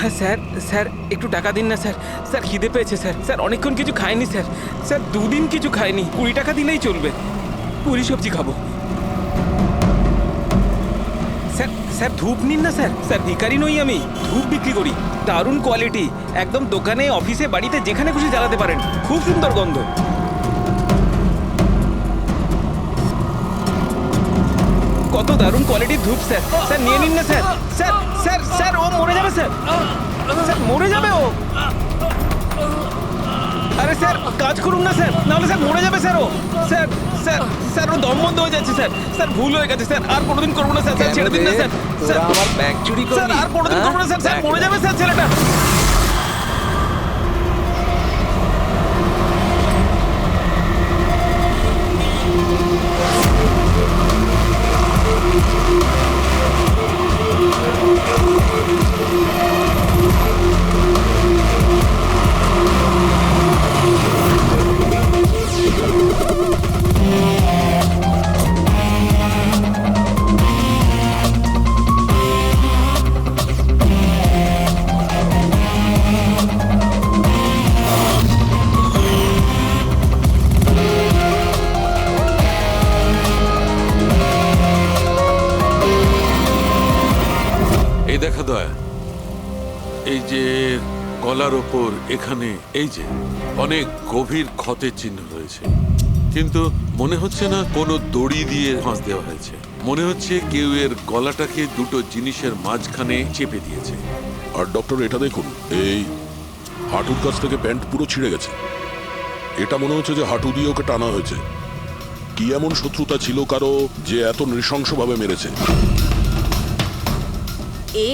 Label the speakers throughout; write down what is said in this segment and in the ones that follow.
Speaker 1: হ্যাঁ sir, sir একটু টাকা দিন না স্যার। স্যার খিদে পেয়েছে স্যার। স্যার অনেকক্ষণ কিছু খাইনি স্যার। স্যার 2 দিন কিছু খাইনি, 20 টাকা দিলেই চলবে। পুরি সবজি খাবো। স্যার স্যার ধূপ নিন না স্যার। স্যার ভিখারি নই আমি, ধূপ বিক্রি করি। দারুণ কোয়ালিটি, একদম দোকানে, অফিসে, বাড়িতে যেখানে খুশি জ্বালাতে পারেন। খুব সুন্দর গন্ধ। কত দারুণ কোয়ালিটির ধূপ স্যার। স্যার নিয়ে নিন না স্যার। স্যার স্যার স্যার ও মরে যাবে স্যার। স্যার মরে যাবে ও। আরে স্যার কাজ করুন না স্যার, নাহলে স্যার মরে যাবে স্যার ও। স্যার স্যার স্যার ও দম বন্ধ হয়ে যাচ্ছে স্যার। স্যার ভুল হয়ে গেছে স্যার, আর কোনোদিন করবো না স্যার। স্যার ছেড়ে দিন না স্যার। স্যার
Speaker 2: আমার ব্যাগ চুরি
Speaker 1: স্যার
Speaker 2: করবি?
Speaker 1: আর কোনোদিন করবো না স্যার। স্যার মরে যাবে স্যার ছেলেটা।
Speaker 3: এই দেখা দয়া, এই যে গলার ওপর এখানে এই যে অনেক গভীর ক্ষতের চিহ্ন রয়েছে, কিন্তু মনে হচ্ছে না কোনো দড়ি দিয়ে ফাঁস দেওয়া হয়েছে। মনে হচ্ছে কেউ এর গলাটাকে দুটো জিনিসের মাঝখানে চেপে দিয়েছে।
Speaker 4: আর ডক্টর এটা দেখুন, এই হাঁটুর কাছ থেকে প্যান্ট পুরো ছিঁড়ে গেছে। এটা মনে হচ্ছে যে হাঁটু দিয়ে ওকে টানা হয়েছে। কি এমন শত্রুতা ছিল কারো যে এত নৃশংসভাবে মেরেছে?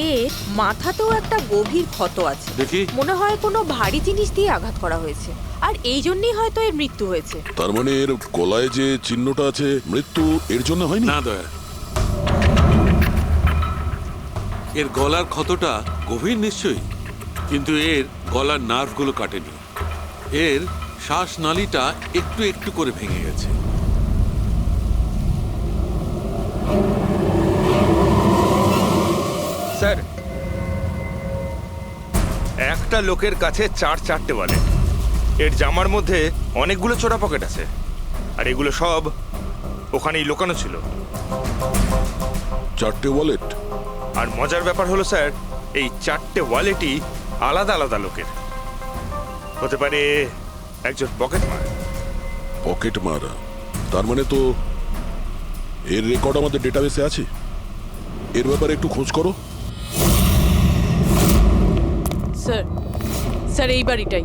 Speaker 5: এর মাথাতেও একটা গভীর ক্ষত আছে।
Speaker 3: দেখি।
Speaker 5: মনে হয় কোনো ভারী জিনিস দিয়ে আঘাত করা হয়েছে, আর এই জন্যই হয়তো এর মৃত্যু হয়েছে।
Speaker 4: তার মানে এর গলায় যে চিহ্নটা আছে, মৃত্যু এর জন্য হয়নি?
Speaker 3: না দয়া, এর গলার ক্ষতটা গভীর নিশ্চয়ই, কিন্তু এর গলার নার্ভগুলো কাটেনি। এর শ্বাসনালীটা একটু একটু করে ভেঙে গেছে।
Speaker 6: স্যার, একটা লোকের কাছে 4-4টে ওয়ালেট। এর জামার মধ্যে অনেকগুলো চোরা পকেট আছে, আর এগুলো সব ওখানেই লুকানো ছিল।
Speaker 4: 4টে ওয়ালেট?
Speaker 6: আর মজার ব্যাপার হলো স্যার, এই 4টে ওয়ালেটই আলাদা আলাদা লোকের। হতে পারে একজন পকেট মার।
Speaker 4: পকেট মারা? তার মানে তো এর রেকর্ড আমাদের ডেটাবেসে আছে। এর ব্যাপারে একটু খোঁজ করো।
Speaker 5: স্যার, স্যার এই বাড়িটাই।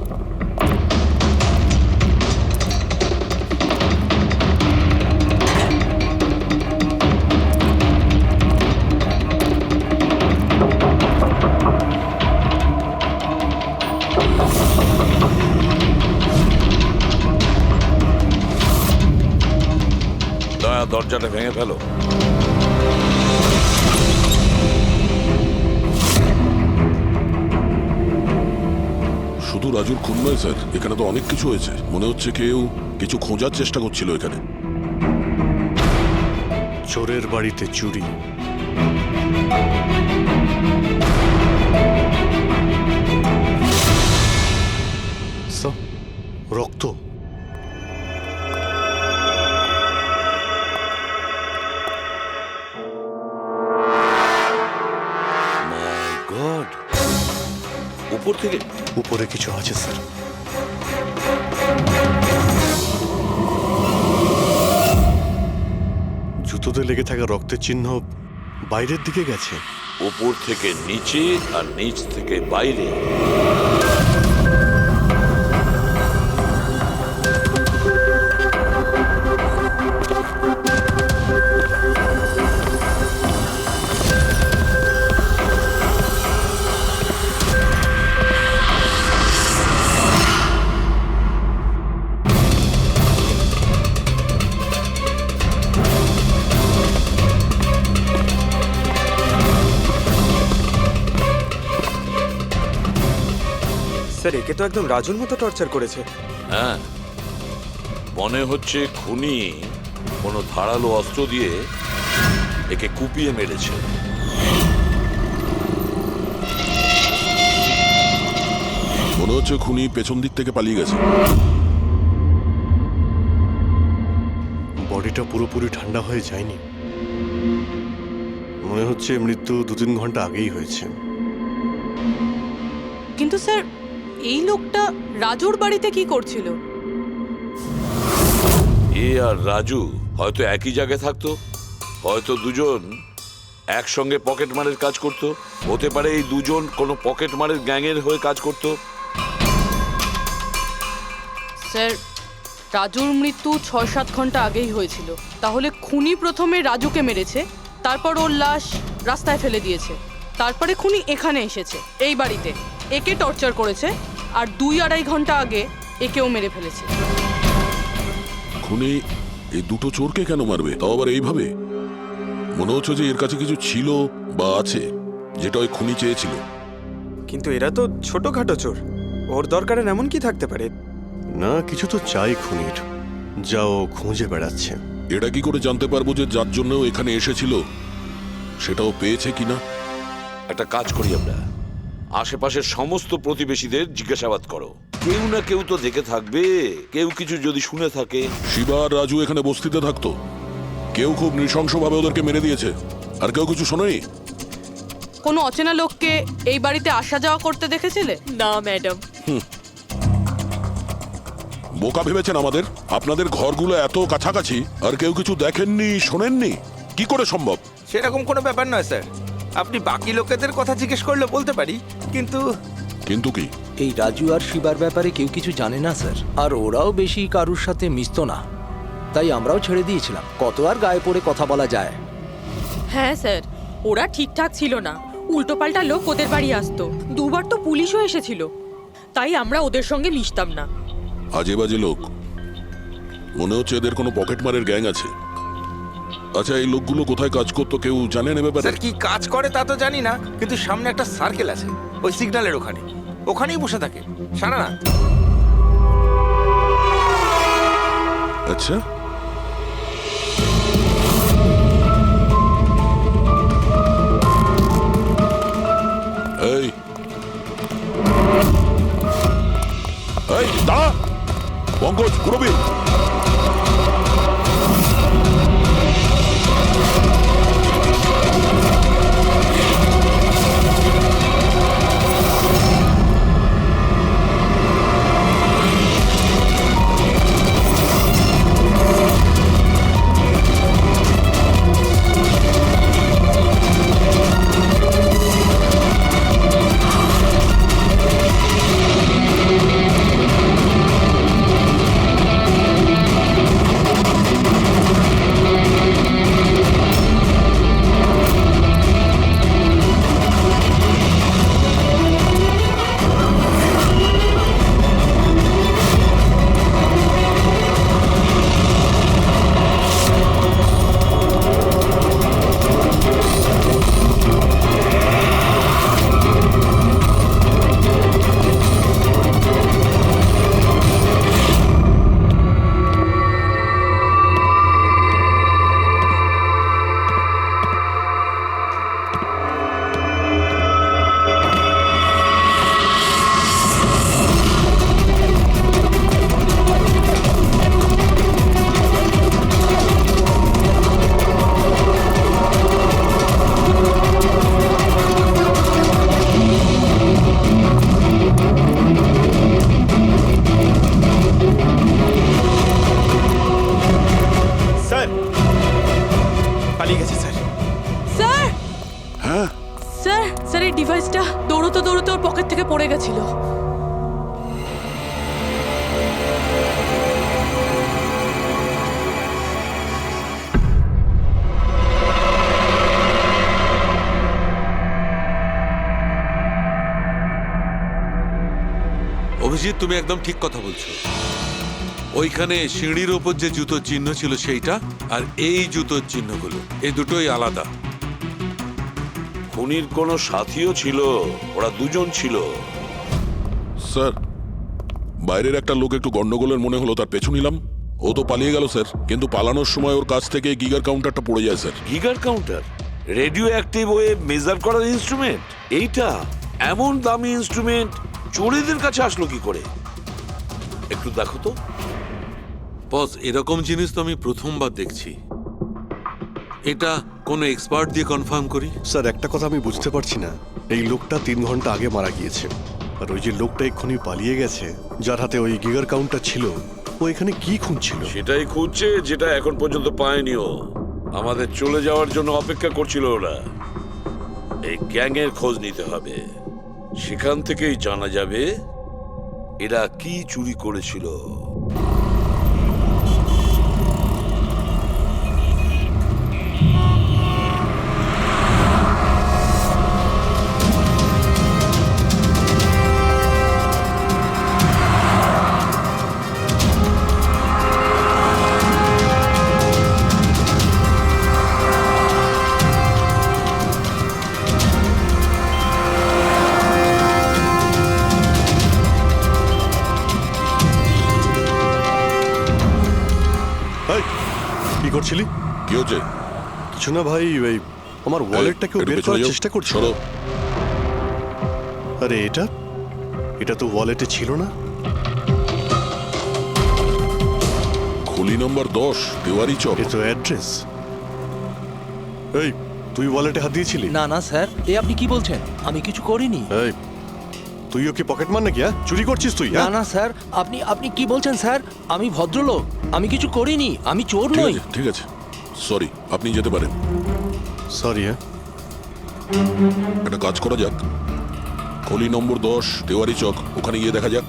Speaker 3: দয়া, দরজাটা ভেঙে ফেলো।
Speaker 4: শুধু রাজুর খুন নয় স্যার, এখানে তো অনেক কিছু হয়েছে। মনে হচ্ছে কেউ কিছু খোঁজার চেষ্টা করছিল এখানে।
Speaker 7: চোরের বাড়িতে চুরি, রক্ত।
Speaker 3: মাই গড, উপর থেকে
Speaker 7: উপরে কিছু আছে স্যার। জুতোতে লেগে থাকা রক্তের চিহ্ন বাইরের দিকে গেছে।
Speaker 3: উপর থেকে নিচে আর নিচ থেকে বাইরে।
Speaker 6: স্যার, একে তো একদম রাজুর মতো টর্চার করেছে।
Speaker 3: হ্যাঁ, মনে হচ্ছে খুনি কোনো ধারালো অস্ত্র দিয়ে একে কুপিয়ে মেরেছে।
Speaker 4: মনে হচ্ছে খুনি পেছন দিক থেকে পালিয়ে গেছে।
Speaker 7: বডিটা পুরোপুরি ঠান্ডা হয়ে যায়নি। মনে হচ্ছে মৃত্যু 2-3 ঘন্টা আগেই হয়েছে।
Speaker 2: কিন্তু স্যার এই লোকটা রাজুর বাড়িতে কি করছিল?
Speaker 8: এ আর রাজু হয়তো একই জায়গায় থাকতো, হয়তো দুজন একসঙ্গে পকেট মারের কাজ করত, হতে পারে এই দুজন কোনো পকেট মারের গ্যাংয়ের হয়ে কাজ করত।
Speaker 2: স্যার রাজুর মৃত্যু 6-7 ঘন্টা আগেই হয়েছিল, তাহলে খুনি প্রথমে রাজুকে মেরেছে, তারপর ওর লাশ রাস্তায় ফেলে দিয়েছে, তারপরে খুনি এখানে এসেছে এই বাড়িতে, একে টর্চার করেছে, আর 2-2.5 ঘন্টা আগে একেও মেরে ফেলেছে।
Speaker 4: খুনি এই দুটো চোরকে কেন মারবে, তাও আবার এইভাবে? মনে হচ্ছে যে এর কাছে কিছু ছিল বা আছে যেটা ওই খুনি চেয়েছিল।
Speaker 9: কিন্তু এরা তো ছোটখাটো চোর, ওর দরকারে এমন কি থাকতে পারে?
Speaker 7: না, কিছু তো চাই খুনির, যা ও খুঁজে বেড়াচ্ছে।
Speaker 4: এটা কি করে জানতে পারবো যে যার জন্য ও এখানে এসেছিল সেটাও পেয়েছে কিনা?
Speaker 8: একটা কাজ করি আমরা, আশেপাশের সমস্ত প্রতিবেশীদের জিজ্ঞাসাবাদ করো, কেউ না কেউ তো দেখে থাকবে, কেউ কিছু যদি শুনে থাকে।
Speaker 4: শিবা আর রাজু এখানে বস্তিতে থাকতো, কেউ খুব নৃশংসভাবে ওদেরকে মেরে দিয়েছে, আর কেউ কিছু শোনেনি।
Speaker 2: কোনো অচেনা লোককে এই বাড়িতে আসা যাওয়া করতে দেখেছিলে?
Speaker 5: না ম্যাডাম।
Speaker 4: বোকা ভেবেছেন আমাদের? আপনাদের ঘরগুলো এত কাছাকাছি আর কেউ কিছু দেখেননি, শোনেননি, কি করে সম্ভব?
Speaker 6: সেরকম কোনো ব্যাপার নয় স্যার, আপনি বাকি লোকেদের কথা জিজ্ঞেস করলে বলতে পারি, কিন্তু
Speaker 4: কিন্তু কি?
Speaker 10: এই রাজু আর শিবার ব্যাপারে কেউ কিছু জানে না স্যার, আর ওরাও বেশি কারুর সাথে মিশতো না, তাই আমরাও ছেড়ে দিয়েছিলাম। কত আর গায়ে পড়ে কথা বলা যায়?
Speaker 5: হ্যাঁ স্যার, ওরা ঠিকঠাক ছিল না, উল্টোপাল্টা লোক ওদের বাড়ি আসতো, 2বার তো পুলিশও এসেছিল, তাই আমরা ওদের সঙ্গে মিশতাম না।
Speaker 4: আজে বাজে লোক, মনে হচ্ছে এদের কোনো পকেট মারের গ্যাং আছে। আচ্ছা, এই লোকগুলো কোথায় কাজ করতো কেউ জানেন এ ব্যাপারে?
Speaker 6: স্যার কি কাজ করে তা তো জানি না, কিন্তু সামনে একটা সার্কেল আছে, ওই সিগন্যালের ওখানেই বসে থাকে সারা রাত।
Speaker 4: আচ্ছা, এই এই দাঁড়া, পঙ্কজ, পুরবী,
Speaker 2: স্যার এই ডিভাইসটা দৌড়তে দৌড়তে ওর পকেট থেকে পড়ে গেছিল।
Speaker 3: অভিজিৎ, তুমি একদম ঠিক কথা বলছো। ওইখানে সিঁড়ির ওপর যে জুতোর চিহ্ন ছিল সেইটা, আর এই জুতোর চিহ্নগুলো, এই দুটোই আলাদা।
Speaker 8: খুনির কোনো সাথীও ছিল, ওরা দুজন ছিল।
Speaker 4: স্যার, বাইরের একটা লোক একটু গন্ডগোলের মনে হলো, তার পেছু নিলাম। ও তো পালিয়ে গেল স্যার, কিন্তু পালানোর সময় ওর কাছ থেকে গিগার কাউন্টারটা পড়ে যায় sir.
Speaker 8: Geiger counter? Radioactive wave measure করার ইনস্ট্রুমেন্ট? এইটা এমন দামি ইনস্ট্রুমেন্ট চোরেদের কাছে আসলো কি করে একটু দেখো তো।
Speaker 3: বস, এরকম জিনিস তো আমি প্রথমবার দেখছি। এটা কোনো এক্সপার্ট দিয়ে কনফার্ম করি।
Speaker 7: স্যার একটা কথা আমি বুঝতে পারছি না, এই লোকটা 3 ঘন্টা আগে মারা গিয়েছে, আর ওই যে লোকটা এক্ষুনি পালিয়ে গেছে যার হাতে ওই গিগার কাউন্টার ছিল, ও এখানে কি খুঁজছিল?
Speaker 8: সেটাই খুঁজছে যেটা এখন পর্যন্ত পায়নিও। আমাদের চলে যাওয়ার জন্য অপেক্ষা করছিল ওরা। এই গ্যাংয়ের খোঁজ নিতে হবে, সেখান থেকেই জানা যাবে এরা কি চুরি করেছিল।
Speaker 7: এই, কি করছিলি?
Speaker 4: কি হচ্ছে?
Speaker 7: কিছু না ভাই, ওই আমার ওয়ালেটটাকে
Speaker 4: একটু
Speaker 7: বের
Speaker 4: পেছনে
Speaker 7: করার
Speaker 4: যাও।
Speaker 7: চেষ্টা করছিল।
Speaker 4: সরো।
Speaker 7: আরে এটা এটা তো ওয়ালেটে ছিল না।
Speaker 4: খুলি নম্বর 10, দেওয়ারি চক।
Speaker 7: এ তো অ্যাড্রেস। এই, তুই ওয়ালেটে হাত দিয়েছিলি?
Speaker 10: না না স্যার, এ আপনি কি বলছেন? আমি কিছু করিনি।
Speaker 7: এই, তুই ওকে পকেট মার নাকি? হ্যাঁ, চুরি করছিস তুই?
Speaker 10: না
Speaker 7: হ্যাঁ?
Speaker 10: না স্যার, আপনি আপনি কি বলছেন স্যার? আমি ভদ্রলোক, আমি কিছু করিনি, আমি চোর
Speaker 4: ঠিক
Speaker 10: নই।
Speaker 4: আছে, ঠিক আছে, সরি, আপনি যেতে পারেন।
Speaker 7: সরি। হ্যাঁ,
Speaker 4: একটা কাজ করা যাক, খলি নম্বর 10, দেওয়ারি চক, ওখানে গিয়ে দেখা যাক।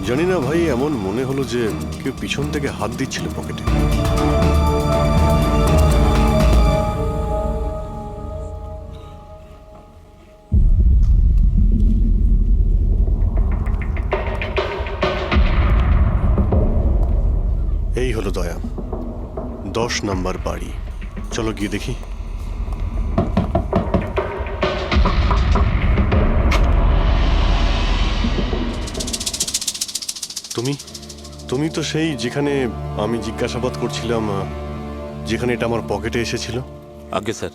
Speaker 7: জানি না ভাই, এমন মনে হলো যে কেউ পিছন থেকে হাত দিচ্ছিল পকেটে। এই হলো দয়া, 10 নম্বর বাড়ি। চলো গিয়ে দেখি। তুমি তুমি তো সেই যেখানে আমি জিজ্ঞাসাবাদ করছিলাম, যেখানে এটা আমার পকেটে এসেছিল।
Speaker 11: আগে স্যার,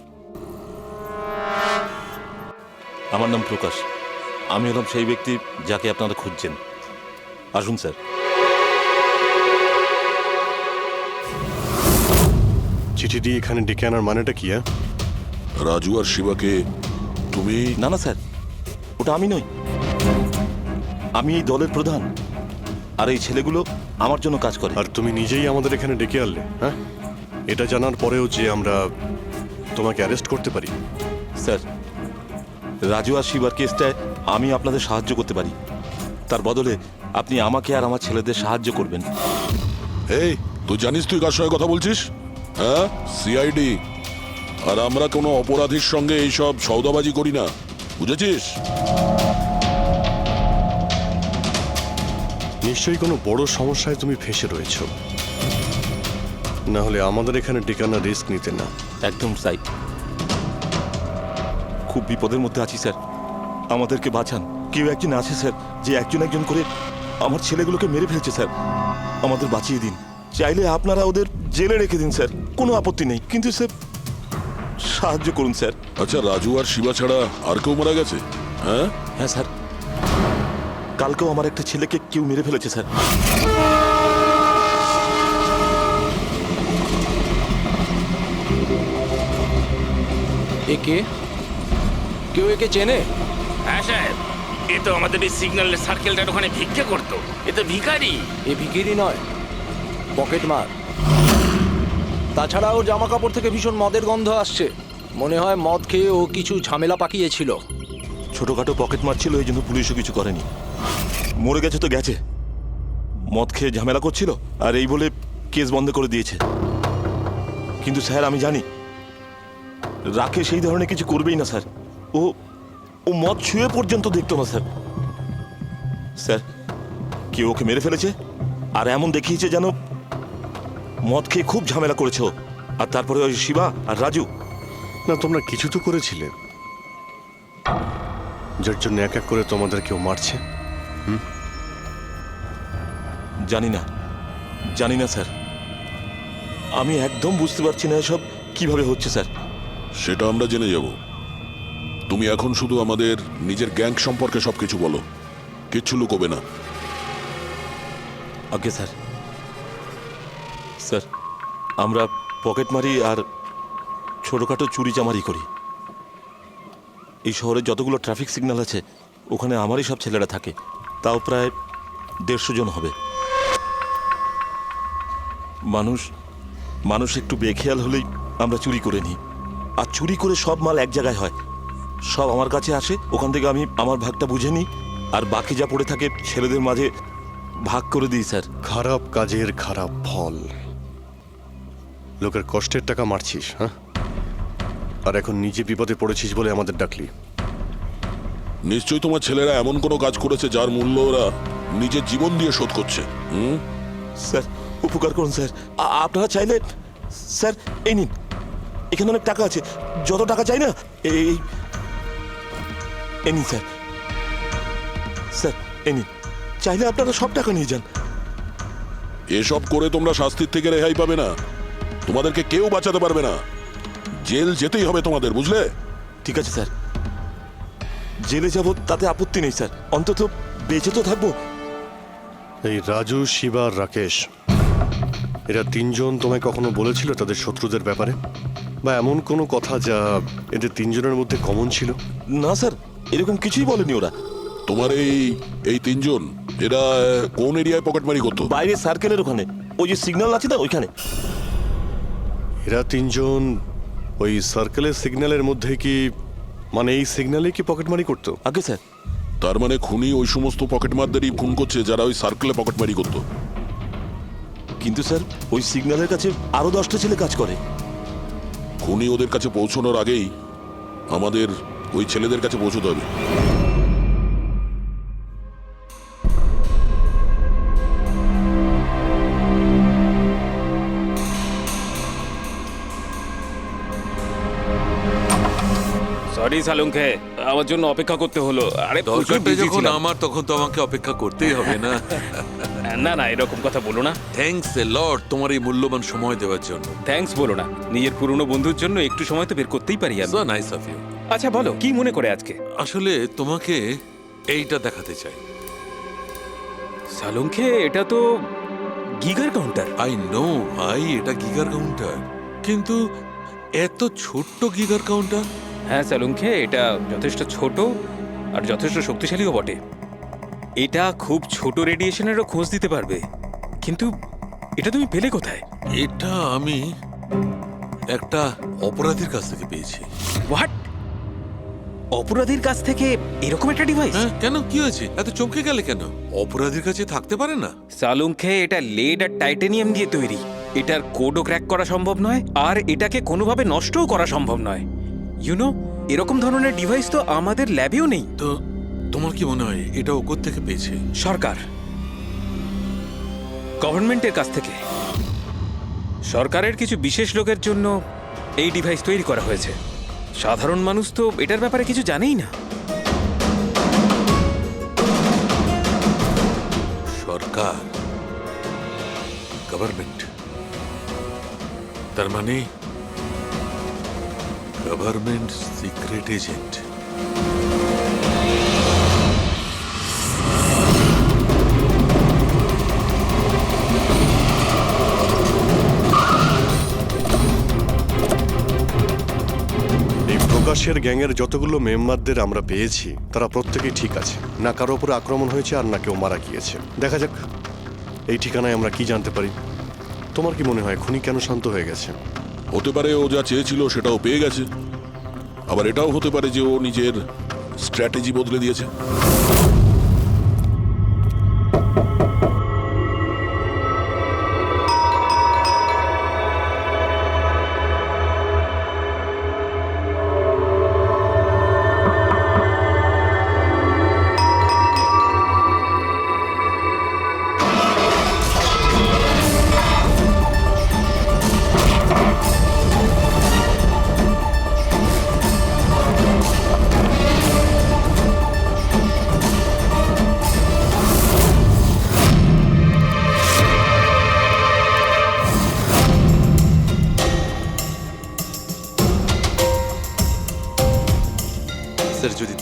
Speaker 11: আমার নাম প্রকাশ। আমি হলাম সেই ব্যক্তি যাকে আপনারা খুঁজছেন। আসুন স্যার।
Speaker 7: চিঠি দিয়ে এখানে ডেকে আনার মানেটা কি?
Speaker 4: রাজু আর শিবাকে তুমি?
Speaker 11: না না স্যার, ওটা আমি নই। আমি এই দলের প্রধান, আর এই ছেলেগুলো আমার জন্য কাজ করে।
Speaker 7: আর তুমি নিজেই আমাদের এখানে ডেকে আনলে? হ্যাঁ, এটা জানার পরেও যে আমরা তোমাকে অ্যারেস্ট করতে পারি?
Speaker 11: স্যার, রাজু আর শিবার কেসটায় আমি আপনাদের সাহায্য করতে পারি। তার বদলে আপনি আমাকে আর আমার ছেলেদের সাহায্য করবেন।
Speaker 4: এই, তুই জানিস তুই কার সঙ্গে কথা বলছিস? হ্যাঁ, সিআইডি। আর আমরা কোনো অপরাধীর সঙ্গে এইসব সৌদাবাজি করি না, বুঝেছিস?
Speaker 7: নিশ্চয়ই কোনো বড় সমস্যায় তুমি ফেঁসে রয়েছো, না হলে আমাদের এখানে ডেকে আনার রিস্ক নিতে না।
Speaker 11: একদম তাই। খুব বিপদের মধ্যে আছি স্যার, আমাদেরকে বাঁচান। কেউ একজন আছে স্যার, যে একজন একজন করে আমার ছেলেগুলোকে মেরে ফেলছে স্যার। আমাদের বাঁচিয়ে দিন। চাইলে আপনারা ওদের জেলে রেখে দিন স্যার, কোনো আপত্তি নেই, কিন্তু স্যার সাহায্য করুন স্যার।
Speaker 4: আচ্ছা, রাজু আর শিবা ছাড়া আর কেউ মারা গেছে? হ্যাঁ
Speaker 11: হ্যাঁ স্যার, কালকেও আমার একটা ছেলেকে কেউ মেরে ফেলেছে স্যার।
Speaker 10: একে কেউ একে চেনে?
Speaker 6: হ্যাঁ সাহেব, এ তো আমাদের এই সিগন্যালের সার্কেলটার ওখানে ভিক্ষে করতো। এ তো ভিখারি।
Speaker 10: এ ভিখিরি নয়, পকেট মার। তাছাড়া ওর জামা কাপড় থেকে ভীষণ মদের গন্ধ আসছে। মনে হয় মদ খেয়ে ও কিছু ঝামেলা পাকিয়েছিল।
Speaker 11: ছোটখাটো পকেট মারছিল, এই জন্য পুলিশও কিছু করেনি। মরে গেছে তো গেছে, মদ খেয়ে ঝামেলা করছিল আর এই বলে কেস বন্ধ করে দিয়েছে। কিন্তু স্যার আমি জানি রাকেশ সেই ধরনের কিছু করবেই না স্যার। ও ও মদ ছুঁয়ে পর্যন্ত দেখতো না স্যার। স্যার, কেউ ওকে মেরে ফেলেছে আর এমন দেখিয়েছে যেন মদ খেয়ে খুব ঝামেলা করেছে ও। আর তারপরে ওই শিবা আর রাজু।
Speaker 7: না, তোমরা কিছু তো করেছিলে, যার জন্য এক এক করে তোমাদের কেউ মারছে।
Speaker 11: জানি না, জানি না স্যার। আমি একদম বুঝতে পারছি না এসব কিভাবে হচ্ছে স্যার।
Speaker 4: সেটা আমরা জেনে যাব। তুমি এখন শুধু আমাদের নিজের গ্যাং সম্পর্কে সবকিছু বলো। কিচ্ছু লুকোবে না।
Speaker 11: Okay sir. স্যার, আমরা পকেট মারি আর ছোটোখাটো চুরি চামারি করি। এই শহরে যতগুলো ট্রাফিক সিগন্যাল আছে ওখানে আমারই সব ছেলেরা থাকে, তাও প্রায় 150 জন হবে। মানুষ একটু বেখেয়াল হলেই আমরা চুরি করে নিই, আর চুরি করে সব মাল এক জায়গায় হয়, সব আমার কাছে আসে, ওখান থেকে আমি আমার ভাগটা বুঝে নিই, আর বাকি যা পড়ে থাকে ছেলেদের মাঝে ভাগ করে দিই স্যার।
Speaker 7: খারাপ কাজের খারাপ ফল। লোকের কষ্টের টাকা মারছিস, হ্যাঁ? আর এখন নিজে বিপদে পড়েছিস বলে আমাদের ডাকলি।
Speaker 4: নিশ্চয়ই তোমার ছেলেরা এমন কোনো কাজ করেছে যার মূল্য ওরা নিজের জীবন দিয়ে শোধ করছে।
Speaker 11: স্যার, উপকার করুন স্যার। আপনারা চাইলে স্যার এই নিন, এখানে অনেক টাকা আছে, যত টাকা চাই না এই নিন স্যার। স্যার এই নিন, চাইলে আপনারা সব টাকা নিয়ে যান।
Speaker 4: এসব করে তোমরা শাস্তির থেকে রেহাই পাবে না, তোমাদেরকে কেউ বাঁচাতে পারবে না। জেল যেতেই হবে তোমাদের, বুঝলে?
Speaker 11: ঠিক আছে স্যার, জেলে যাব তাতে আপত্তি নেই স্যার, অন্তত বেঁচে তো থাকবো।
Speaker 7: এই রাজু, শিবা আর রাকেশ, এরা তিনজন তোমায় কখনো বলেছিল তাদের শত্রুদের ব্যাপারে, বা এমন কোনো কথা যা এদের তিনজনের মধ্যে কমন ছিল?
Speaker 11: না স্যার, এরকম কিছুই বলেনি ওরা।
Speaker 4: তোমার এই তিনজন এরা কোন এরিয়ায় পকেটমারি করতো?
Speaker 11: বাইরে সার্কেলের ওখানে, ওই যে সিগন্যাল আছে না ওইখানে।
Speaker 7: এরা তিনজন ওই সার্কেলের সিগন্যালের মধ্যে কি, মানে এই সিগন্যালে কি পকেটমারি করতো?
Speaker 11: আগে স্যার।
Speaker 4: তার মানে খুনি ওই সমস্ত পকেটমারদেরই খুন করছে যারা ওই সার্কেলে পকেটমারি করতো।
Speaker 11: কিন্তু স্যার ওই সিগন্যালের কাছে আরো 10টা ছেলে কাজ করে।
Speaker 4: খুনি ওদের কাছে পৌঁছানোর আগেই আমাদের ওই ছেলেদের কাছে পৌঁছতে হবে।
Speaker 1: সরি সালুঙ্কে, আমার জন্য অপেক্ষা করতে হলো। আরে প্রচুর
Speaker 3: দরকারটা
Speaker 1: busy
Speaker 3: যখন
Speaker 1: ছিলাম।
Speaker 3: আমার, তখন তো আমাকে অপেক্ষা করতেই হবে না।
Speaker 1: না না, এরকম কথা বলো না।
Speaker 3: থ্যাঙ্কস এ লট তোমার এই মূল্যবান সময় দেওয়ার জন্য।
Speaker 1: থ্যাঙ্কস বলো না, নিজের পুরনো বন্ধুর জন্য একটু সময় তো বের করতেই পারি আমি।
Speaker 3: So nice of you.
Speaker 1: আচ্ছা বলো, কি মনে করে আজকে?
Speaker 3: আসলে তোমাকে এইটা দেখাতে চাই।
Speaker 1: সালুঙ্কে, এটা তো গিগার কাউন্টার।
Speaker 3: আই নো ভাই, এটা গিগার কাউন্টার, কিন্তু এত ছোট্ট গিগার কাউন্টার।
Speaker 1: হ্যাঁ সালুঙ্কে, এটা যথেষ্ট ছোট আর যথেষ্ট শক্তিশালীও বটে। এটা খুব ছোট রেডিয়েশনেরও খোঁজ দিতে পারবে, কিন্তু এটা তুমি পেলে কোথায়?
Speaker 3: এটা আমি একটা অপরাধীর কাছ থেকে পেয়েছি।
Speaker 1: হোয়াট? অপরাধীর কাছ থেকে এরকম একটা ডিভাইস?
Speaker 3: হ্যাঁ, কেন কি হয়েছে? এত চমকে গেলে কেন? অপরাধীর কাছে থাকতে পারে না?
Speaker 1: সালুঙ্কে, এটা লেড আর টাইটানিয়াম দিয়ে তৈরি। এটার কোডও ক্র্যাক করা সম্ভব নয়, আর এটাকে কোনোভাবে নষ্টও করা সম্ভব নয়। ইউনো, এরকম ধরনের ডিভাইস তো আমাদের ল্যাবেও নেই।
Speaker 3: তো তোমার কি মনে হয় এটা ও থেকে পেয়েছে?
Speaker 1: সরকার, গভর্নমেন্টের কাছ থেকে। সরকারের কিছু বিশেষ লোকের জন্য এই ডিভাইস তৈরি করা হয়েছে। সাধারণ মানুষ তো এটার ব্যাপারে কিছু জানেই না।
Speaker 3: সরকার, গভর্নমেন্ট, তার মানে গভর্নমেন্ট সিক্রেট এজেন্ট।
Speaker 7: প্রকাশের গ্যাংয়ের যতগুলো মেম্বারদের আমরা পেয়েছি তারা প্রত্যেকেই ঠিক আছে, না কারো উপরে আক্রমণ হয়েছে আর না কেউ মারা গিয়েছে। দেখা যাক এই ঠিকানায় আমরা কি জানতে পারি। তোমার কি মনে হয় খুনি কেন শান্ত হয়ে গেছে?
Speaker 4: হতে পারে ও যা চেয়েছিল সেটাও পেয়ে গেছে, আবার এটাও হতে পারে যে ও নিজের স্ট্র্যাটেজি বদলে দিয়েছে।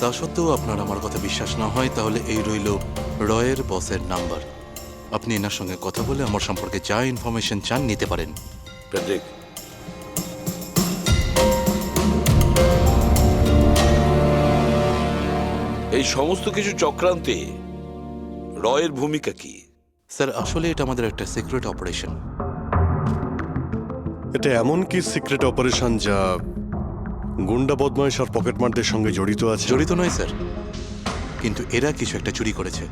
Speaker 12: তা সত্ত্বেও আপনার আমার কথা বিশ্বাস না হয় তাহলে এই রইল রয়ের বসের নাম্বার। আপনি এনার সঙ্গে কথা বলে আমার সম্পর্কে যা ইনফরমেশন চান নিতে পারেন।
Speaker 8: প্যাট্রিক, এই সমস্ত কিছু চক্রান্তে রয়ের ভূমিকা কি?
Speaker 12: স্যার আসলে এটা আমাদের একটা সিক্রেট অপারেশন।
Speaker 7: এটা এমন কি সিক্রেট অপারেশন যা গুন্ডা বদমাইশ আর পকেটমারদের সঙ্গে জড়িত আছে?
Speaker 12: জড়িত নয় স্যার, কিন্তু এরা কিছু একটা চুরি করেছে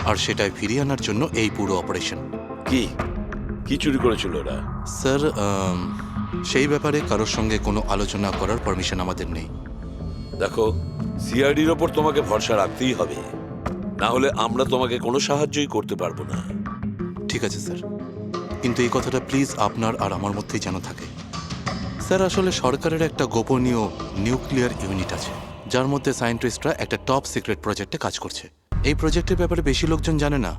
Speaker 12: আর সেটাই ফিরিয়ে আনার জন্য এই পুরো অপারেশন।
Speaker 8: কি কি চুরি করেছিল ওরা?
Speaker 12: স্যার সেই ব্যাপারে কারোর সঙ্গে কোনো আলোচনা করার পারমিশন আমাদের নেই।
Speaker 8: দেখো, সিআইডির ওপর তোমাকে ভরসা রাখতেই হবে, না হলে আমরা তোমাকে কোনো সাহায্যই করতে পারবো না।
Speaker 12: ঠিক আছে স্যার, কিন্তু এই কথাটা প্লিজ আপনার আর আমার মধ্যেই যেন থাকে। স্যার আসলে সরকারের একটা গোপনীয় নিউক্লিয়ার ইউনিট আছে যার মধ্যে সায়েন্টিস্টরা একটা টপ সিক্রেট প্রজেক্টে কাজ করছে। এই প্রজেক্টের ব্যাপারে বেশি লোকজন জানে না,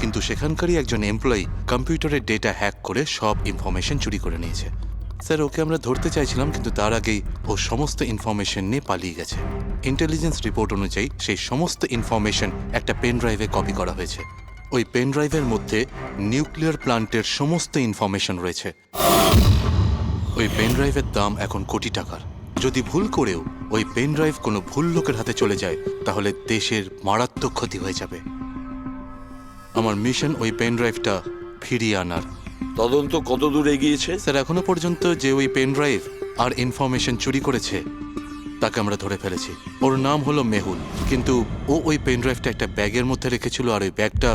Speaker 12: কিন্তু সেখানকারই একজন এমপ্লয়ি কম্পিউটারের ডেটা হ্যাক করে সব ইনফরমেশন চুরি করে নিয়েছে। স্যার ওকে আমরা ধরতে চাইছিলাম, কিন্তু তার আগেই ও সমস্ত ইনফরমেশন নিয়ে পালিয়ে গেছে। ইন্টেলিজেন্স রিপোর্ট অনুযায়ী সেই সমস্ত ইনফরমেশন একটা পেন ড্রাইভে কপি করা হয়েছে। ওই পেন ড্রাইভের মধ্যে নিউক্লিয়ার প্ল্যান্টের সমস্ত ইনফরমেশন রয়েছে। ওই পেন ড্রাইভের দাম এখন কোটি টাকার। যদি ভুল করেও ওই পেন ড্রাইভ কোনো ভুল লোকের হাতে চলে যায় তাহলে দেশের মারাত্মক ক্ষতি হয়ে যাবে। আমার মিশন ওই পেন ড্রাইভটা ফিরিয়ে আনার।
Speaker 8: তদন্ত কত দূর এগিয়েছে?
Speaker 12: স্যার এখনো পর্যন্ত যে ওই পেন ড্রাইভ আর ইনফরমেশন চুরি করেছে তাকে আমরা ধরে ফেলেছি। ওর নাম হলো মেহুল, কিন্তু ও ওই পেন ড্রাইভটা একটা ব্যাগের মধ্যে রেখেছিল আর ওই ব্যাগটা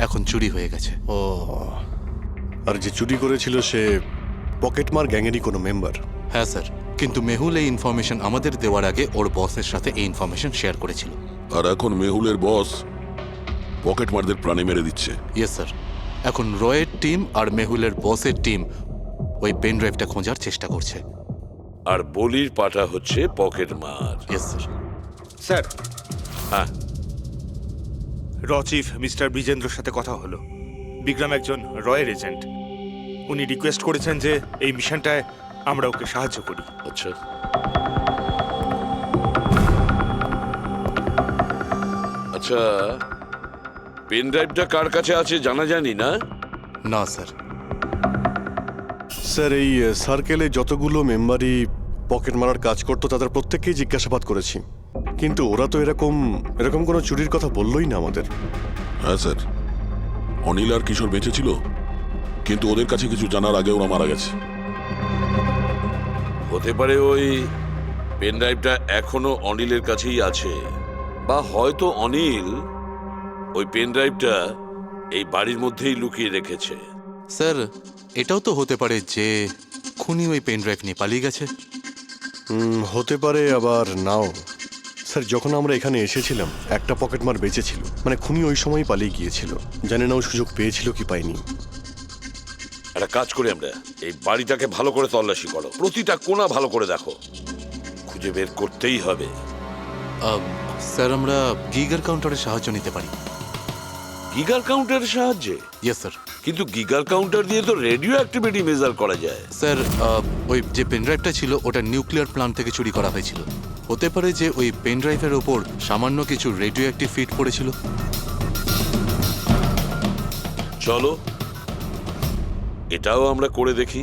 Speaker 12: এখন চুরি হয়ে গেছে।
Speaker 7: ও, আর যে চুরি করেছিল সে পকেটমার গ্যাংয়েরই কোনো মেম্বার?
Speaker 12: হ্যাঁ স্যার, কিন্তু মেহুল এই ইনফরমেশন আমাদের দেওয়ার আগে ওর বসের সাথে এই ইনফরমেশন শেয়ার করেছিল।
Speaker 4: আর এখন মেহুলের বস পকেটমারদের প্রাণে মেরে দিচ্ছে।
Speaker 12: ইয়েস স্যার, এখন রয়ের টিম আর মেহুলের বসের টিম ওই পেন ড্রাইভটা খোঁজার চেষ্টা করছে।
Speaker 8: আর বলির পাটা হচ্ছে পকেটমার।
Speaker 12: Yes sir.
Speaker 6: স্যার,
Speaker 8: হ্যাঁ,
Speaker 6: র চিফ মিস্টার ব্রিজেন্দ্রর সাথে কথা হলো। বিক্রম একজন রয়ের এজেন্ট। উনি রিকোয়েস্ট করেছেন যে এই মিশনটায় আমরা ওকে সাহায্য করি।
Speaker 8: আচ্ছা, আচ্ছা, পেন ড্রাইভটা কার কাছে আছে জানা যায়নি না?
Speaker 12: না স্যার।
Speaker 7: স্যার এই সার্কেলে যতগুলো মেম্বারই পকেট মারার কাজ করতো তাদের প্রত্যেককেই জিজ্ঞাসাবাদ করেছি, কিন্তু ওরা তো এরকম কোনো চুরির কথা বললোই না আমাদের।
Speaker 4: হ্যাঁ স্যার, অনিল আর কিশোর বেঁচে ছিল, কিন্তু ওদের কাছে কিছু জানার আগে ওরা মারা গেছে।
Speaker 8: হতে পারে ওই পেন ড্রাইভটা এখনো অনিলের কাছেই আছে, বা হয়তো অনিল ওই পেন ড্রাইভটা এই বাড়ির মধ্যেই লুকিয়ে রেখেছে।
Speaker 12: স্যার এটাও তো হতে পারে যে খুনি ওই পেন ড্রাইভ নিয়ে পালিয়ে গেছে।
Speaker 7: হতে পারে, আবার নাও। স্যার যখন আমরা এখানে এসেছিলাম একটা পকেটমার বেঁচে ছিল, মানে খুনি ওই সময় পালিয়ে গিয়েছিল। জানি না ও সুযোগ পেয়েছিল কি পায়নি।
Speaker 8: একটা কাজ করি আমরা, এই বাড়িটাকে ভালো করে তল্লাশি করো, প্রতিটা কোণা ভালো করে দেখো, খুঁজে বের করতেই হবে।
Speaker 12: স্যার আমরা গিগার কাউন্টারের সাহায্য নিতে পারি।
Speaker 8: গিগার কাউন্টারের সাহায্যে?
Speaker 12: Yes sir.
Speaker 8: কিন্তু গিগার কাউন্টার দিয়ে তো রেডিও অ্যাক্টিভিটি মেজার করা যায়।
Speaker 12: স্যার ওই যে পেন ড্রাইভটা ছিল ওটা নিউক্লিয়ার প্ল্যান্ট থেকে চুরি করা হয়েছিল। হতে পারে যে ওই পেন ড্রাইভের ওপর সামান্য কিছু রেডিও অ্যাক্টিভ ফিট পড়েছিল।
Speaker 8: চলো এটাও আমরা করে দেখি।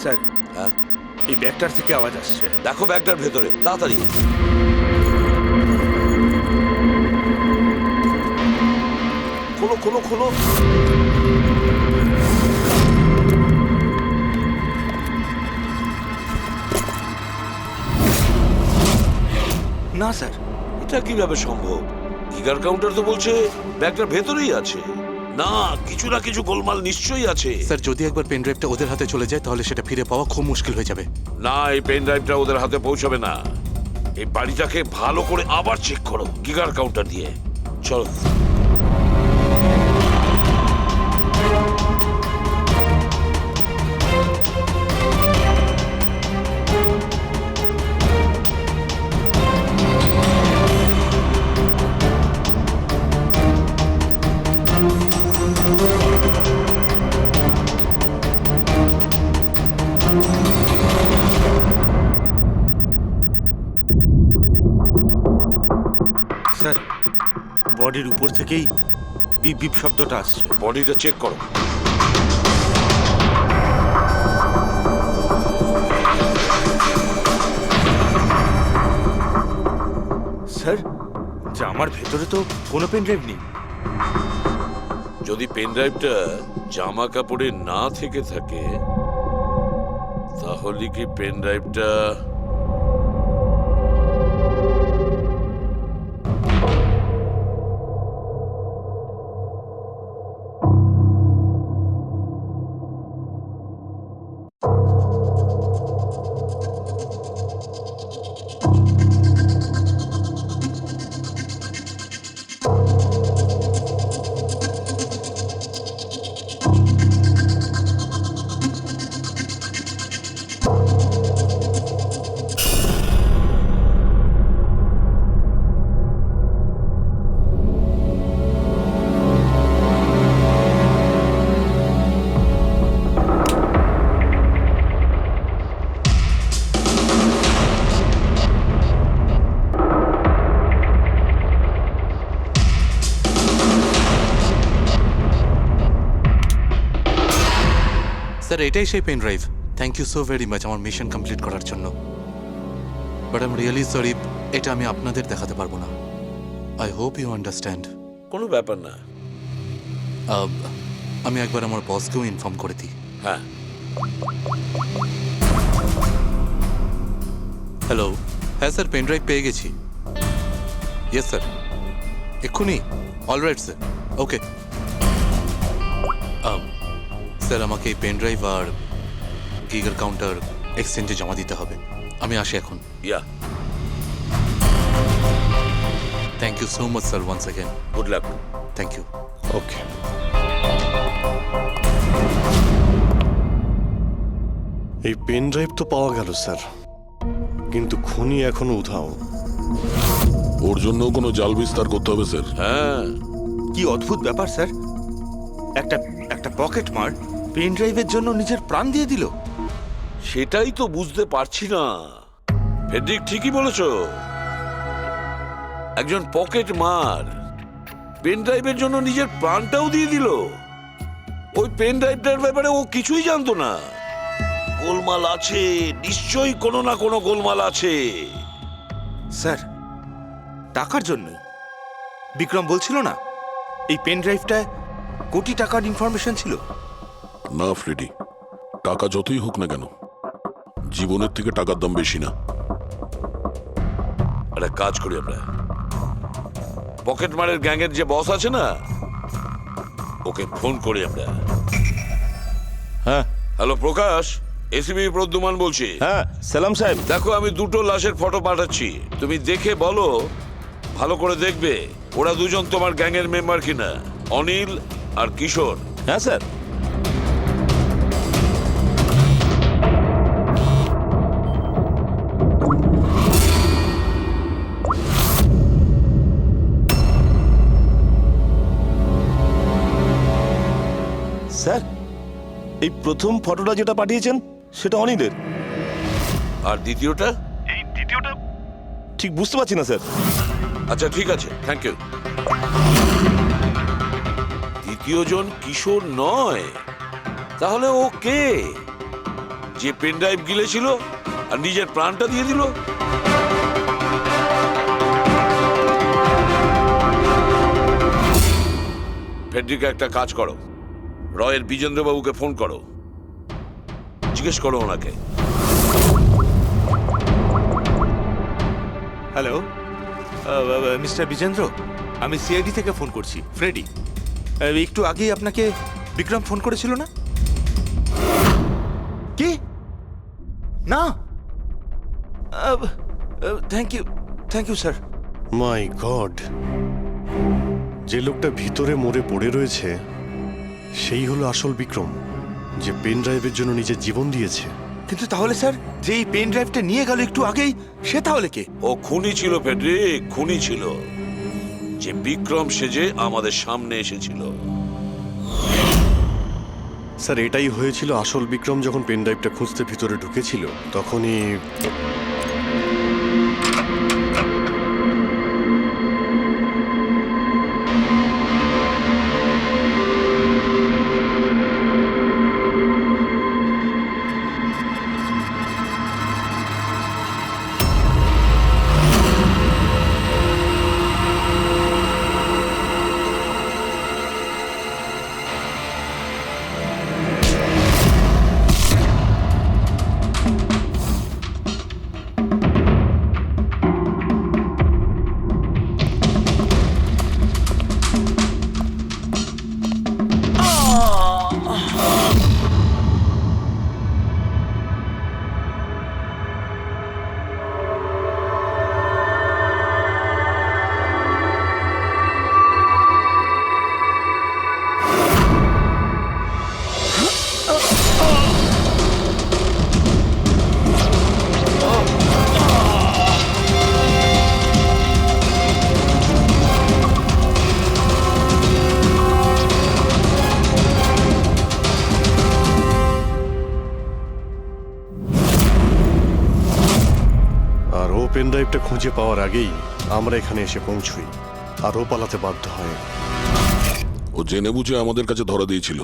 Speaker 6: স্যার, এই ব্যাগটার থেকে আওয়াজ আসছে।
Speaker 8: দেখো ব্যাগটার ভেতরে, তাড়াতাড়ি। খোলো খোলো খোলো।
Speaker 6: না স্যার,
Speaker 8: এটা কিভাবে সম্ভব? গিগার কাউন্টার তো বলছে ব্যাগটার ভেতরেই আছে। না, কিছু না কিছু গোলমাল নিশ্চয়ই আছে।
Speaker 12: স্যার যদি একবার পেন ড্রাইভটা ওদের হাতে চলে যায় তাহলে সেটা ফিরে পাওয়া খুব মুশকিল হয়ে যাবে।
Speaker 8: না, এই পেন ড্রাইভটা ওদের হাতে পৌঁছাবে না। এই বাড়িটাকে ভালো করে আবার চেক করো গিগার কাউন্টার দিয়ে। চলো।
Speaker 6: স্যার, বডির উপর থেকেই বিপ বিপ শব্দটা আসছে।
Speaker 8: বডিটা চেক করো।
Speaker 6: স্যার, জামার ভেতরে তো কোনো পেন ড্রাইভ নেই।
Speaker 8: যদি পেন ড্রাইভটা জামা কাপড়ে না থেকে থাকে তাহলে কি পেন ড্রাইভটা
Speaker 12: স্যার এটাই সেই pen drive. Thank you so very much আমার মিশন কমপ্লিট করার জন্য। But I am really sorry, এটা আমি আপনাদের দেখাতে পারবো না। I hope you understand.
Speaker 8: কোনো ব্যাপার না।
Speaker 12: আমি একবার আমার বসকেও ইনফর্ম করে দিই।
Speaker 8: হ্যাঁ।
Speaker 12: হ্যালো, হ্যাঁ স্যার, পেন ড্রাইভ পেয়ে গেছি। ইয়েস স্যার, এক্ষুনি। Alright sir, okay. স্যার আমাকে এই পেন ড্রাইভ আর গিগার কাউন্টার এক্সচেঞ্জে জমা দিতে হবে। আমি আসি এখন।
Speaker 8: Yeah,
Speaker 12: thank you so much sir once again.
Speaker 8: Good luck.
Speaker 12: Thank you.
Speaker 7: Okay. এই পেন ড্রাইভ তো পাওয়া গেল স্যার, কিন্তু খুনি এখনো উধাও।
Speaker 4: ওর জন্য কোনো জাল বিস্তার করতে হবে স্যার।
Speaker 8: হ্যাঁ,
Speaker 6: কি অদ্ভুত ব্যাপার স্যার, একটা একটা পকেট মার পেন ড্রাইভের জন্য নিজের প্রাণ দিয়ে দিল।
Speaker 8: সেটাই তো বুঝতে পারছি না। ফেডরিক ঠিকই বলেছো, একজন পকেট মার পেন ড্রাইভের জন্য নিজের প্রাণটাও দিয়ে দিল। ওই পেন ড্রাইভটার ব্যাপারে ও কিছুই জানতো না। গোলমাল আছে, নিশ্চয়ই কোনো না কোনো গোলমাল আছে।
Speaker 6: স্যার, টাকার জন্য বিক্রম বলছিল না এই পেন ড্রাইভটায় কোটি টাকার ইনফরমেশন ছিল।
Speaker 4: না ফ্রেডি, টাকা যতই হোক না কেন, জীবনের থেকে টাকার দাম বেশি না।
Speaker 8: একটা কাজ করি আমরা, পকেট মারের গ্যাংয়ের যে বস আছে না, ওকে ফোন করি আমরা।
Speaker 11: হ্যাঁ
Speaker 8: হ্যালো প্রকাশ, এসিবি প্রদ্যুমান বলছি।
Speaker 11: হ্যাঁ সালাম সাহেব।
Speaker 8: দেখো আমি দুটো লাশের ফটো পাঠাচ্ছি, তুমি দেখে বলো, ভালো করে দেখবে ওরা দুজন তোমার গ্যাংয়ের মেম্বার কিনা, অনিল আর কিশোর।
Speaker 11: হ্যাঁ স্যার। স্যার, এই প্রথম ফটোটা যেটা পাঠিয়েছেন সেটা অনিলের।
Speaker 8: আর দ্বিতীয়টা?
Speaker 11: এই দ্বিতীয়টা ঠিক বুঝতে পারছি না স্যার।
Speaker 8: আচ্ছা ঠিক আছে, থ্যাংক ইউ। দ্বিতীয় জন কিশোর নয়, তাহলে ও কে? যে পেন ড্রাইভ গিলেছিল আর নিজের প্রাণটা দিয়ে দিল? ফেডরিকা, একটা কাজ করো, রয়ের বিজেন্দ্রবাবুকে ফোন করো, জিজ্ঞেস করো ওনাকে।
Speaker 6: হ্যালো মিস্টার বিজেন্দ্র, আমি সিআইডি থেকে ফোন করছি, ফ্রেডি। একটু আগেই আপনাকে বিক্রম ফোন করেছিল না? কি না? Thank you sir.
Speaker 7: My god, যে লোকটা ভিতরে মরে পড়ে রয়েছে সেই হলো আসল বিক্রম, যে পেন ড্রাইভের জন্য নিজের জীবন দিয়েছে।
Speaker 6: কিন্তু তাহলে স্যার, যে এই পেন ড্রাইভটা নিয়ে গেল একটু আগেই, সে তাহলে কে?
Speaker 8: ও খুনি ছিল ফেডরিক, খুনি ছিল, যে বিক্রম সেজে আমাদের সামনে এসেছিল।
Speaker 7: স্যার এটাই হয়েছিল। আসল বিক্রম যখন পেন ড্রাইভটা খুঁজতে ভিতরে ঢুকেছিল তখনই পেন ড্রাইভটা খুঁজে পাওয়ার আগেই আমরা এখানে এসে পৌঁছই, আর ও পালাতে বাধ্য হয়।
Speaker 4: ও জেনে বুঝে আমাদের কাছে ধরা দিয়েছিল,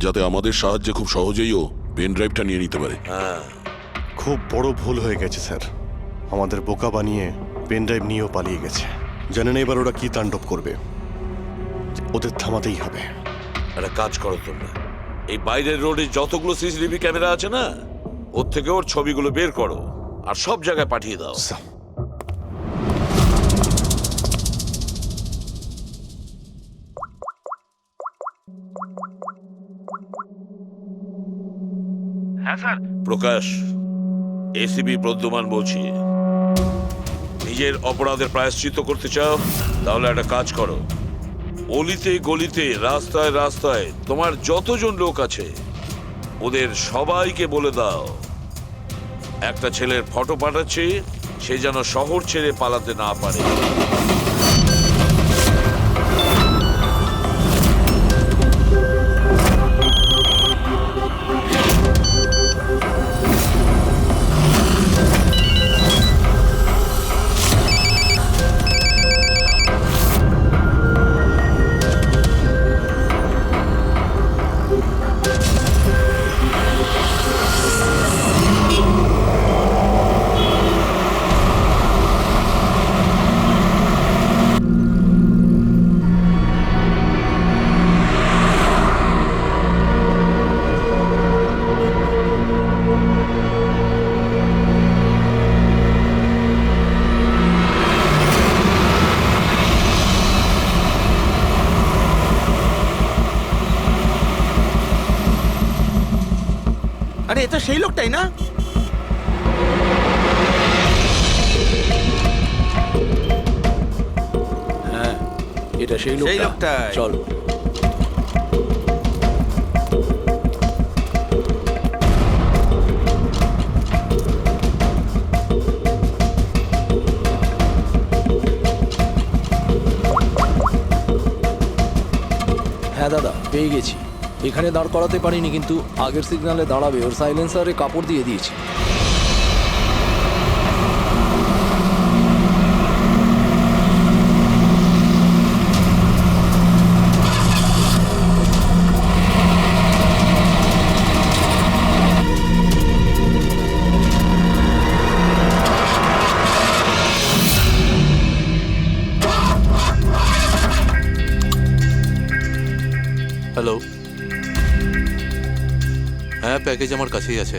Speaker 4: যাতে আমাদের সাহায্যে খুব সহজেই ও পেন ড্রাইভটা নিয়ে নিতে পারে।
Speaker 7: খুব বড় ভুল হয়ে গেছে স্যার। আমাদের বোকা বানিয়ে পেন ড্রাইভ নিয়েও পালিয়ে গেছে। জানেন এবার ওরা কি তাণ্ডব করবে। ওদের থামাতেই হবে।
Speaker 8: একটা কাজ করো তোমরা, এই বাইরের রোডে যতগুলো সিসিটিভি ক্যামেরা আছে না, ওর থেকে ওর ছবিগুলো বের করো আর সব জায়গায় পাঠিয়ে দাও।
Speaker 6: হ্যাঁ স্যার।
Speaker 8: প্রকাশ, এসিপি প্রদ্যুমান বলছি। নিজের অপরাধের প্রায়শ্চিত্ত করতে চাও? তাহলে একটা কাজ করো, অলিতে গলিতে রাস্তায় রাস্তায় তোমার যতজন লোক আছে ওদের সবাইকে বলে দাও একটা ছেলের ফটো পাঠাচ্ছি, সে যেন শহর ছেড়ে পালাতে না পারে।
Speaker 9: আরে এটা সেই লোকটাই না?
Speaker 10: হ্যাঁ, এটা সেই লোকটা। চল। হ্যাঁ দাদা, পেয়ে গেছি। এখানে দাঁড় করাতে পারিনি, কিন্তু আগের সিগন্যালে দাঁড়াবে। ওর সাইলেন্সারে কাপড় দিয়ে দিয়েছি।
Speaker 12: হ্যালো, হ্যাঁ প্যাকেজ আমার কাছেই আছে।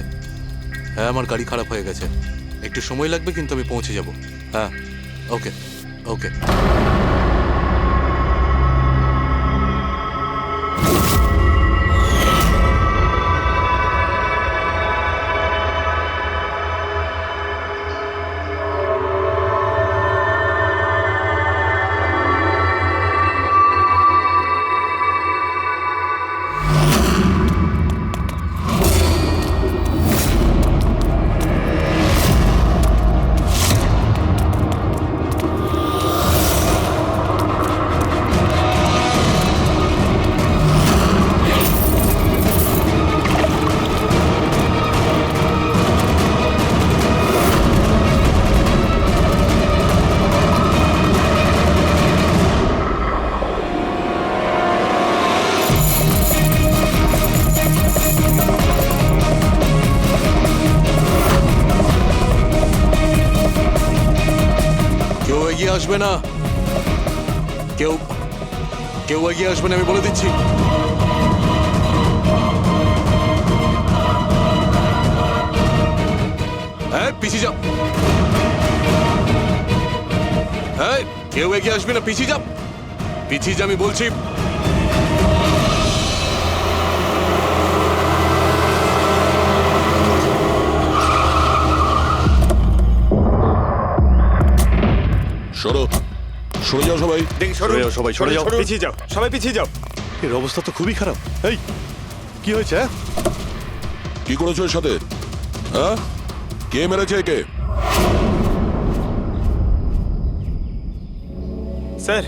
Speaker 12: হ্যাঁ, আমার গাড়ি খারাপ হয়ে গেছে, একটু সময় লাগবে, কিন্তু আমি পৌঁছে যাব। হ্যাঁ, ওকে ওকে।
Speaker 7: আসবে না, কেউ কেউ এগিয়ে আসবে না, আমি বলে দিচ্ছি। হ্যাঁ, পিছিয়ে যাও। হ্যাঁ, কেউ এগিয়ে আসবে না, পিছিয়ে যাও, পিছিয়ে যা, আমি বলছি।
Speaker 4: সরো, সরে যাও সবাই।
Speaker 6: দেখি সরো,
Speaker 7: সরে যাও সবাই, সরে যাও।
Speaker 6: পিছিয়ে যাও, সবাই পিছিয়ে যাও।
Speaker 7: এর অবস্থা তো খুবই খারাপ। এই, কি হয়েছে? হ্যাঁ,
Speaker 4: কি করেছো এর সাথে? হ্যাঁ, কে মেরেছে একে?
Speaker 9: স্যার,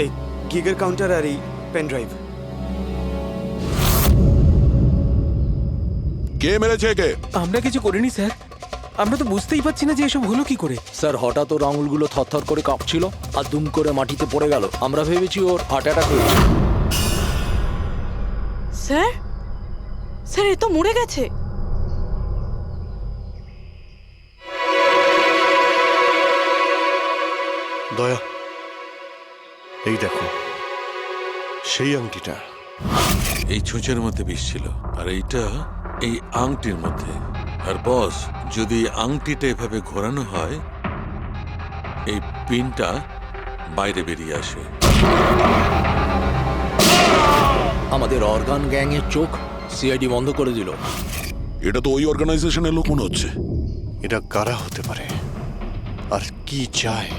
Speaker 9: এই গিগের কাউন্টার আর এই পেন ড্রাইভ।
Speaker 4: কে মেরেছে একে?
Speaker 1: আমরা কিছু করিনি স্যার, আমরা তো বুঝতেই পারছি না যে এসব হলো কি করে।
Speaker 10: স্যার হঠাৎ ওর আঙুলগুলো থরথর করে কাঁপছিল আর দুম করে মাটিতে পড়ে গেল। আমরা ভেবেছি ওর হার্ট অ্যাটাক হয়েছে।
Speaker 2: স্যার, স্যার এ তো মরে গেছে।
Speaker 7: দয়া, এই দেখো সেই আংটিটা।
Speaker 3: এই ছুঁচের মধ্যে বিষ ছিল, আর এইটা এই আংটির মধ্যে। আর বস, যদি এই আংটিটা এভাবে ঘোরানো হয়, এই পিনটা বাইরে বেরিয়ে আসে।
Speaker 10: আমাদের অর্গান গ্যাংয়ের চোখ সিআইডি বন্ধ করে দিল।
Speaker 4: এটা তো ওই অর্গানাইজেশনের লোক মনে হচ্ছে।
Speaker 7: এটা কারা হতে পারে আর কি চায়?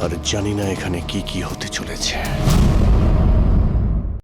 Speaker 7: আর জানি না এখানে কি কি হতে চলেছে।